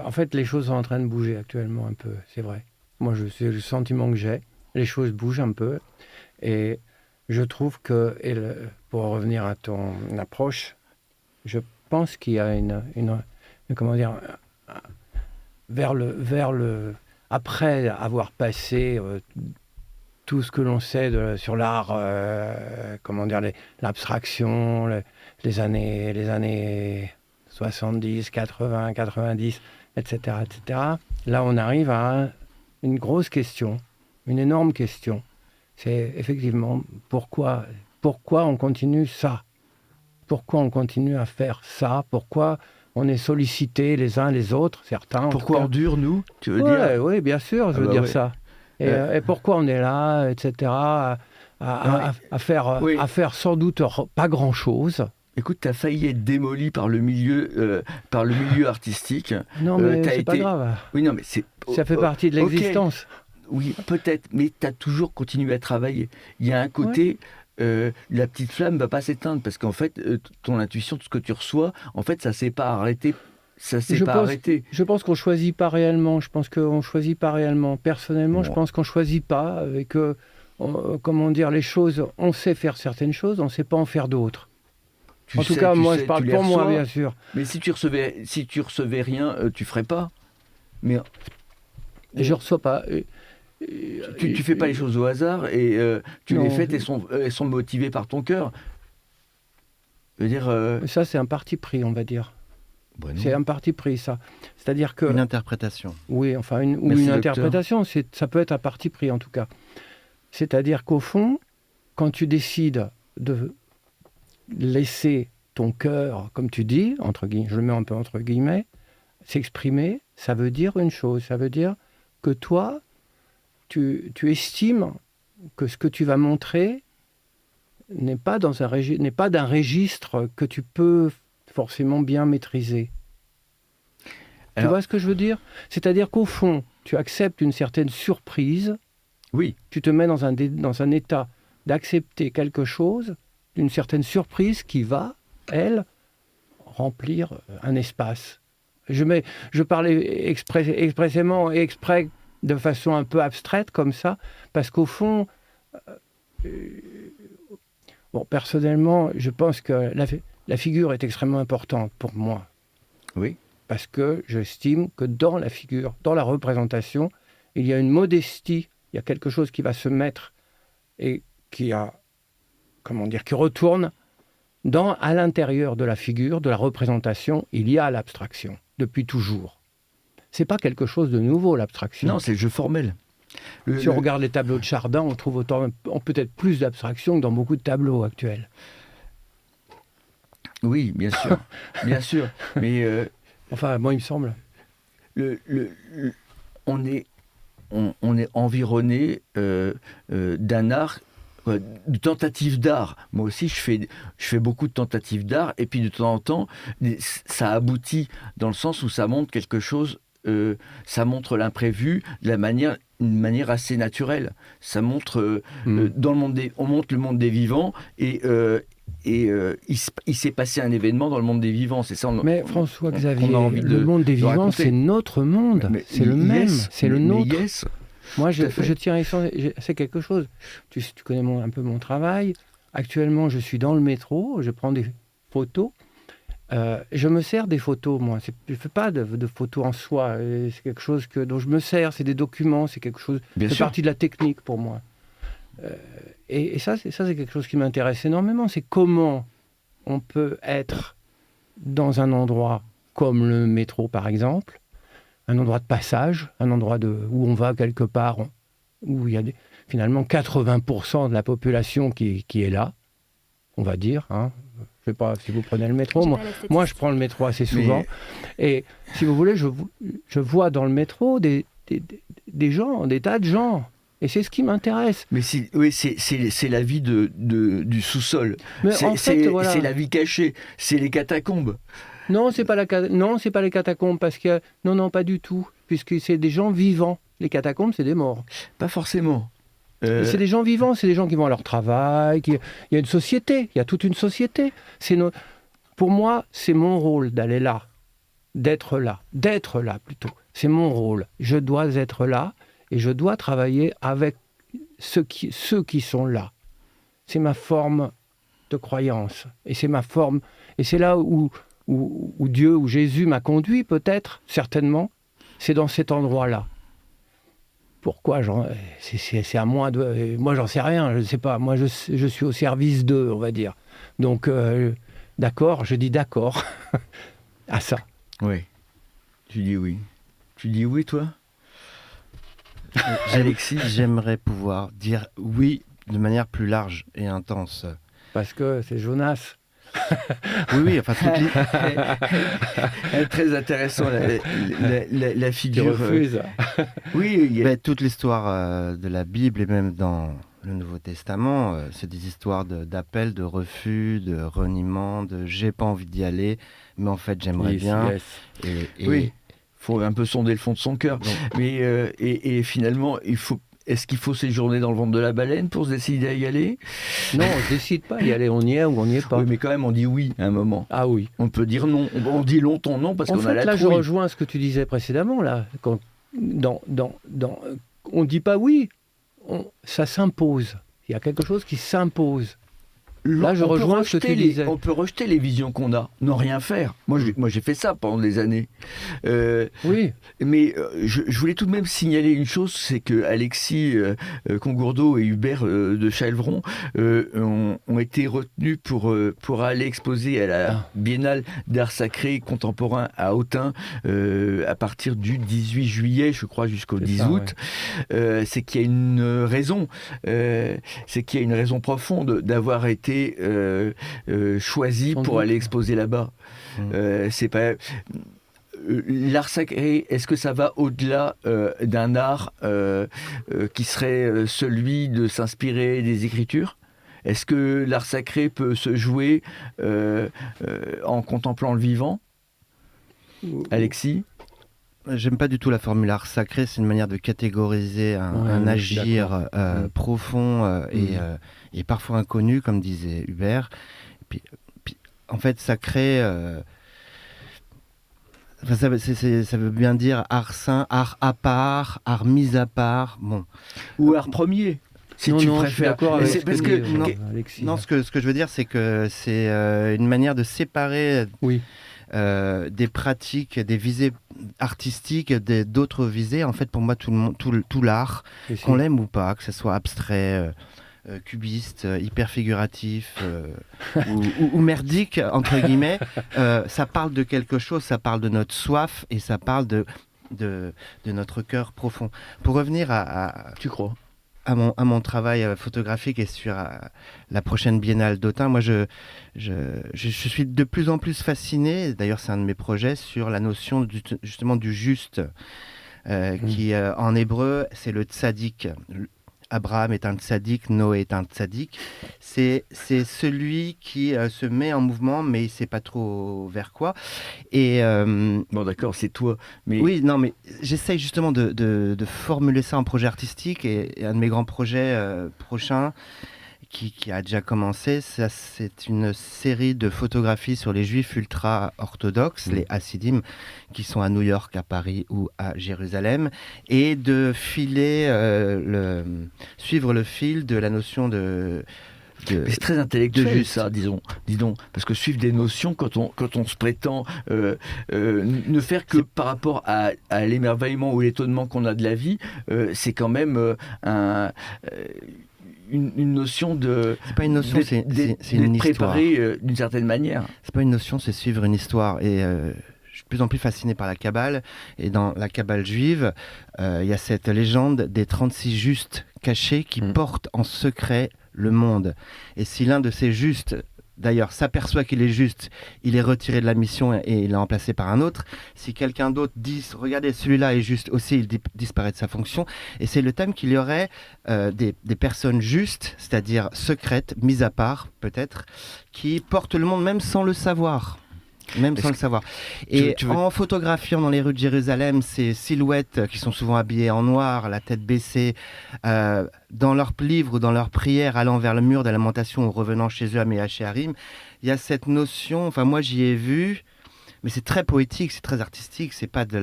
En fait, les choses sont en train de bouger actuellement un peu, c'est vrai. Moi, c'est le sentiment que j'ai. Les choses bougent un peu. Et... je trouve que, pour revenir à ton approche, je pense qu'il y a une comment dire, vers le après avoir passé tout ce que l'on sait sur l'art, comment dire, l'abstraction, les années 70, 80, 90, etc., etc. Là, on arrive à une grosse question, une énorme question. C'est effectivement pourquoi on continue ça. Pourquoi on continue à faire ça. Pourquoi on est sollicités les uns les autres, certains. Pourquoi on dure, nous, tu veux dire ? Oui, bien sûr, je veux dire ça. Et pourquoi on est là, etc., à faire sans doute pas grand-chose. Écoute, tu as failli être démoli par le milieu artistique. Non, mais c'est pas grave. Oui, non, mais ça fait partie de l'existence. Okay. Oui, peut-être, mais tu as toujours continué à travailler. Il y a un côté, la petite flamme ne va pas s'éteindre, parce qu'en fait, ton intuition, tout ce que tu reçois, en fait, ça ne s'est pas arrêté. Je pense qu'on ne choisit pas réellement. Je pense qu'on ne choisit pas réellement. Personnellement, je pense qu'on ne choisit pas. Comment dire, les choses, on sait faire certaines choses, on ne sait pas en faire d'autres. En tout cas, moi, je parle pour moi, bien sûr. Mais si tu recevais rien, tu ne ferais pas. Mais... je ne reçois pas... Tu fais pas les choses au hasard et tu les fais et sont motivées par ton cœur. Je veux dire, ça, c'est un parti pris, on va dire. Bon, c'est un parti pris, ça. C'est-à-dire que... Une interprétation. Oui, enfin, une interprétation, ça peut être un parti pris, en tout cas. C'est-à-dire qu'au fond, quand tu décides de laisser ton cœur, comme tu dis, je le mets un peu entre guillemets, s'exprimer, ça veut dire une chose. Ça veut dire que toi... Tu estimes que ce que tu vas montrer n'est pas d'un registre que tu peux forcément bien maîtriser. Tu vois ce que je veux dire ? C'est-à-dire qu'au fond, tu acceptes une certaine surprise. Oui. Tu te mets dans un état d'accepter quelque chose, d'une certaine surprise qui va, elle, remplir un espace. Je parlais expressément et exprès de façon un peu abstraite comme ça, parce qu'au fond, personnellement, je pense que la figure est extrêmement importante pour moi. Oui. Parce que j'estime que dans la figure, dans la représentation, il y a une modestie, il y a quelque chose qui va se mettre et qui retourne à l'intérieur de la figure, de la représentation, il y a l'abstraction, depuis toujours. C'est pas quelque chose de nouveau, l'abstraction. Non, c'est le jeu formel. Si on regarde les tableaux de Chardin, on trouve peut-être plus d'abstraction que dans beaucoup de tableaux actuels. Oui, bien sûr. Bien sûr. Mais enfin, moi, il me semble. On est environné d'un art, de tentatives d'art. Moi aussi, je fais beaucoup de tentatives d'art, et puis de temps en temps, ça aboutit dans le sens où ça montre quelque chose. Ça montre l'imprévu d'une manière assez naturelle. Ça montre dans le monde on montre le monde des vivants et il s'est passé un événement dans le monde des vivants. C'est ça. Mais François-Xavier, le monde des vivants, c'est notre monde. C'est le même. C'est le nôtre. Moi, je tiens. C'est quelque chose. Tu connais un peu mon travail. Actuellement, je suis dans le métro. Je prends des photos. Je me sers des photos, moi. Je ne fais pas de photos en soi. C'est quelque chose dont je me sers. C'est des documents. C'est quelque chose. C'est partie de la technique pour moi. Et ça, c'est quelque chose qui m'intéresse énormément. C'est comment on peut être dans un endroit comme le métro, par exemple, un endroit de passage, un endroit où on va quelque part, où il y a finalement 80% de la population qui est là, on va dire. Hein. Je ne sais pas si vous prenez le métro. Moi, je prends le métro assez souvent. Et si vous voulez, je vois dans le métro des gens, des tas de gens. Et c'est ce qui m'intéresse. Mais c'est la vie du sous-sol. Voilà. C'est la vie cachée. C'est les catacombes. Non, c'est pas les catacombes, parce que non, pas du tout, puisque c'est des gens vivants. Les catacombes, c'est des morts. Pas forcément. C'est des gens vivants, c'est des gens qui vont à leur travail. Il y a une société, il y a toute une société. Pour moi, c'est mon rôle d'aller là, d'être là plutôt. C'est mon rôle. Je dois être là et je dois travailler avec ceux qui sont là. C'est ma forme de croyance et c'est ma forme. Et c'est là où Dieu, où Jésus m'a conduit, peut-être, certainement, c'est dans cet endroit-là. Pourquoi c'est à moi de... Moi, j'en sais rien, je ne sais pas. Moi, je suis au service d'eux, on va dire. Donc, d'accord, je dis d'accord à ça. Oui. Tu dis oui. Tu dis oui, toi Alexis? J'aimerais pouvoir dire oui de manière plus large et intense. Parce que c'est Jonas. Oui, enfin, très intéressant la figure. Tu refuses. Oui, toute l'histoire de la Bible et même dans le Nouveau Testament, c'est des histoires d'appel, de refus, de reniement, de j'ai pas envie d'y aller, mais en fait j'aimerais bien. Yes. Oui, faut un peu sonder le fond de son cœur. Mais et finalement, est-ce qu'il faut séjourner dans le ventre de la baleine pour se décider à y aller? Non, on ne décide pas d'y aller, on y est ou on n'y est pas. Oui, mais quand même, on dit oui à un moment. Ah oui. On peut dire non. On dit longtemps non parce qu'on a la trouille. Là, je rejoins ce que tu disais précédemment. Là, on ne dit pas oui, ça s'impose. Il y a quelque chose qui s'impose. Là, je rejoins ce que tu disais. On peut rejeter les visions qu'on a, non rien faire. Moi, j'ai fait ça pendant des années. Oui. Mais je voulais tout de même signaler une chose, c'est que Alexis Congourdeau et Hubert de Chaelvron ont été retenus pour aller exposer à la Biennale d'art sacré contemporain à Autun à partir du 18 juillet, je crois, jusqu'au 10 août. Ouais. C'est qu'il y a une raison. C'est qu'il y a une raison profonde d'avoir été choisi pour aller exposer là-bas. C'est pas l'art sacré. Est-ce que ça va au-delà d'un art qui serait celui de s'inspirer des Écritures? Est-ce que l'art sacré peut se jouer en contemplant le vivant? Alexis? J'aime pas du tout la formule art sacré, c'est une manière de catégoriser un agir profond et parfois inconnu, comme disait Hubert. Puis, en fait, sacré, ça veut bien dire art saint, art à part, art mis à part, bon. Ou art premier. Si tu préfères. Je suis d'accord avec parce que Alexis. Non, ce que je veux dire, c'est que c'est une manière de séparer. Oui. Des pratiques, des visées artistiques, d'autres visées. En fait, pour moi, tout l'art, qu'on l'aime ou pas, que ce soit abstrait, cubiste, hyper figuratif ou merdique, entre guillemets, ça parle de quelque chose, ça parle de notre soif et ça parle de notre cœur profond. Pour revenir Tu crois à mon travail photographique et sur la prochaine Biennale d'Autun, moi je suis de plus en plus fasciné, d'ailleurs c'est un de mes projets, sur la notion justement du juste, qui en hébreu c'est le tzaddik. Abraham est un tzaddik, Noé est un tzaddik. C'est celui qui se met en mouvement, mais il ne sait pas trop vers quoi. Et bon, d'accord, c'est toi. Mais... Oui, non, mais j'essaye justement de formuler ça en projet artistique. Et un de mes grands projets prochains, qui a déjà commencé, c'est une série de photographies sur les juifs ultra-orthodoxes, les Hassidim, qui sont à New York, à Paris ou à Jérusalem, et de suivre le fil de la notion de c'est très intellectuel ça, disons, parce que suivre des notions quand on se prétend ne faire que par rapport à l'émerveillement ou l'étonnement qu'on a de la vie, c'est quand même une notion de... C'est pas une notion, c'est une d'être histoire. préparé d'une certaine manière. C'est pas une notion, c'est suivre une histoire. Et je suis de plus en plus fasciné par la Kabbale. Et dans la Kabbale juive, il y a cette légende des 36 justes cachés qui portent en secret le monde. Et si l'un de ces justes, d'ailleurs, s'aperçoit qu'il est juste, il est retiré de la mission et il est remplacé par un autre. Si quelqu'un d'autre dit « Regardez, celui-là est juste aussi », il disparaît de sa fonction. Et c'est le thème qu'il y aurait des personnes justes, c'est-à-dire secrètes, mises à part peut-être, qui portent le monde même sans le savoir. Même sans le savoir. Et en photographiant dans les rues de Jérusalem ces silhouettes qui sont souvent habillées en noir, la tête baissée, dans leurs livres ou dans leurs prières, allant vers le mur de la lamentation ou revenant chez eux à Méhacharim, il y a cette notion, enfin moi j'y ai vu, mais c'est très poétique, c'est très artistique, c'est pas de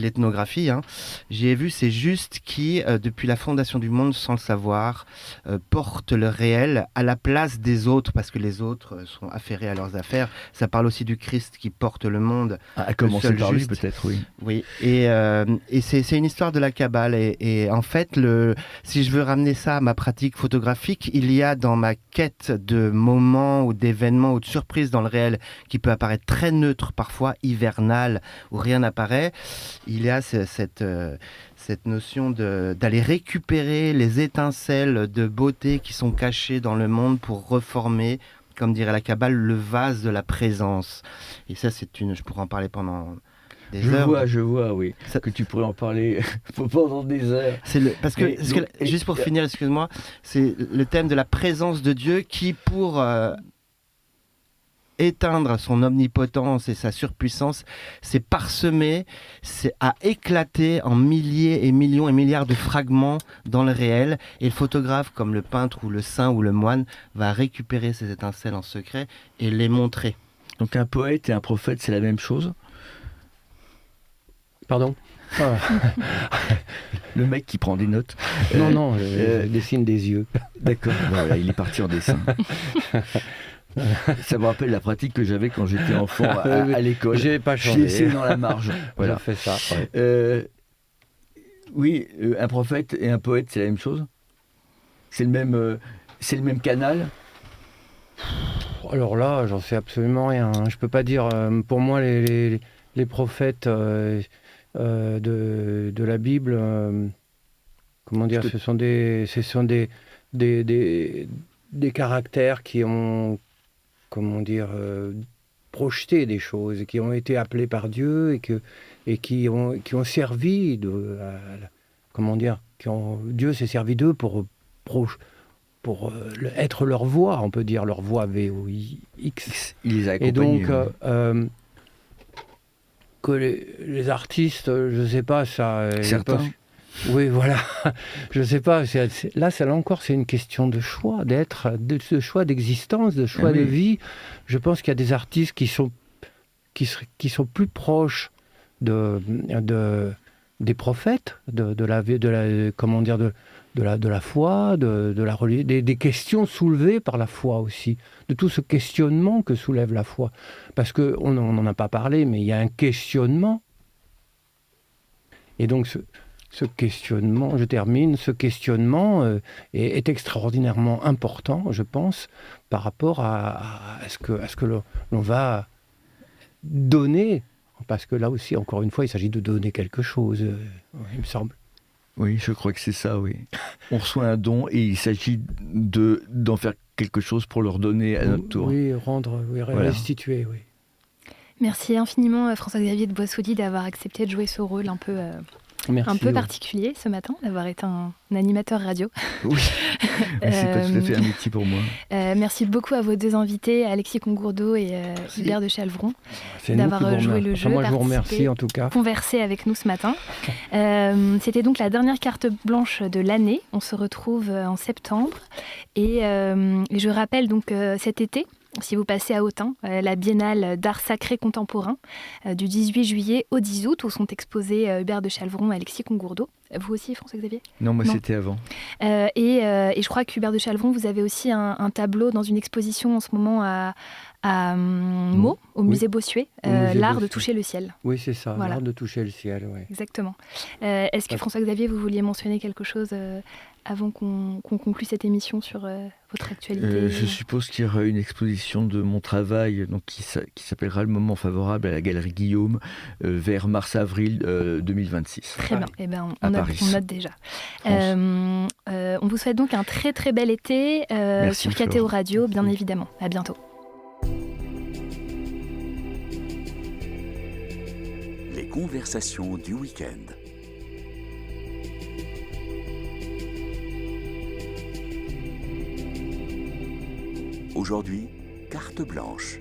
l'ethnographie. Hein. J'y ai vu ces justes qui, depuis la fondation du monde, sans le savoir, portent le réel à la place des autres, parce que les autres sont affairés à leurs affaires. Ça parle aussi du Christ qui porte le monde. À commencer par lui, peut-être, oui. Oui, et c'est une histoire de la Kabbale. Et en fait, si je veux ramener ça à ma pratique photographique, il y a dans ma quête de moments ou d'événements ou de surprises dans le réel qui peut apparaître très neutre, parfois hivernal, où rien n'apparaît, il y a cette notion d'aller récupérer les étincelles de beauté qui sont cachées dans le monde pour reformer, comme dirait la Kabbale, le vase de la présence. Et ça, je pourrais en parler pendant des heures. Je vois, oui. Que tu pourrais en parler pendant des heures. Juste pour finir, excuse-moi, c'est le thème de la présence de Dieu qui, pour éteindre son omnipotence et sa surpuissance, c'est parsemé, c'est à éclater en milliers et millions et milliards de fragments dans le réel. Et le photographe, comme le peintre ou le saint ou le moine, va récupérer ces étincelles en secret et les montrer. Donc un poète et un prophète, c'est la même chose ? Pardon ? Le mec qui prend des notes. Non, je dessine des yeux. D'accord, voilà, il est parti en dessin. Ça me rappelle la pratique que j'avais quand j'étais enfant à l'école. J'ai pas changé. Je laissais dans la marge. Voilà. J'ai fait ça. Ouais. Oui, un prophète et un poète, c'est la même chose ? C'est le même canal ? Alors là, j'en sais absolument rien. Je peux pas dire. Pour moi, les prophètes de la Bible, comment dire, ce sont des caractères qui ont, comment dire, projeté des choses, qui ont été appelés par Dieu et qui ont servi comment dire, Dieu s'est servi d'eux pour être leur voix, on peut dire leur voix VOIX. Il les a accompagnés. Et donc que les artistes, je sais pas ça. Certains. Oui, voilà. Je sais pas. Là, encore, c'est une question de choix, de choix d'existence, de choix de vie. Je pense qu'il y a des artistes qui sont plus proches des prophètes, de la foi, des questions soulevées par la foi aussi, de tout ce questionnement que soulève la foi. Parce qu'on n'en a pas parlé, mais il y a un questionnement. Et donc, ce questionnement, est extraordinairement important, je pense, par rapport à ce que l'on va donner. Parce que là aussi, encore une fois, il s'agit de donner quelque chose, il me semble. Oui, je crois que c'est ça, oui. On reçoit un don et il s'agit d'en faire quelque chose pour le redonner à notre tour. Oui, restituer, oui. Merci infiniment François-Xavier de Boissoudy d'avoir accepté de jouer ce rôle un peu particulier ce matin, d'avoir été un animateur radio. Oui, mais c'est pas tout à fait un métier pour moi. Merci beaucoup à vos deux invités, Alexis Congourdeau et Hubert de Chalvron, c'est d'avoir joué le jeu, moi je vous remercie en tout cas. Conversé avec nous ce matin. C'était donc la dernière carte blanche de l'année. On se retrouve en septembre. Et je rappelle donc cet été, si vous passez à Autun, la biennale d'art sacré contemporain du 18 juillet au 10 août, où sont exposés Hubert de Chalvron et Alexis Congourdeau. Vous aussi, François-Xavier ? Non, moi c'était avant. Et je crois qu'Hubert de Chalvron, vous avez aussi un tableau dans une exposition en ce moment à Meaux, au musée Bossuet, l'art de toucher le ciel. Oui, c'est ça, voilà. L'art de toucher le ciel, oui. Exactement. Est-ce que François-Xavier, vous vouliez mentionner quelque chose avant qu'on conclue cette émission sur votre actualité? Je suppose qu'il y aura une exposition de mon travail donc, qui s'appellera Le moment favorable à la Galerie Guillaume vers mars-avril 2026. Très bien, eh ben, À on Paris. note déjà. On vous souhaite donc un très très bel été Merci, sur KTO Flore. Radio, bien évidemment. À bientôt. Les conversations du week-end. Aujourd'hui, carte blanche.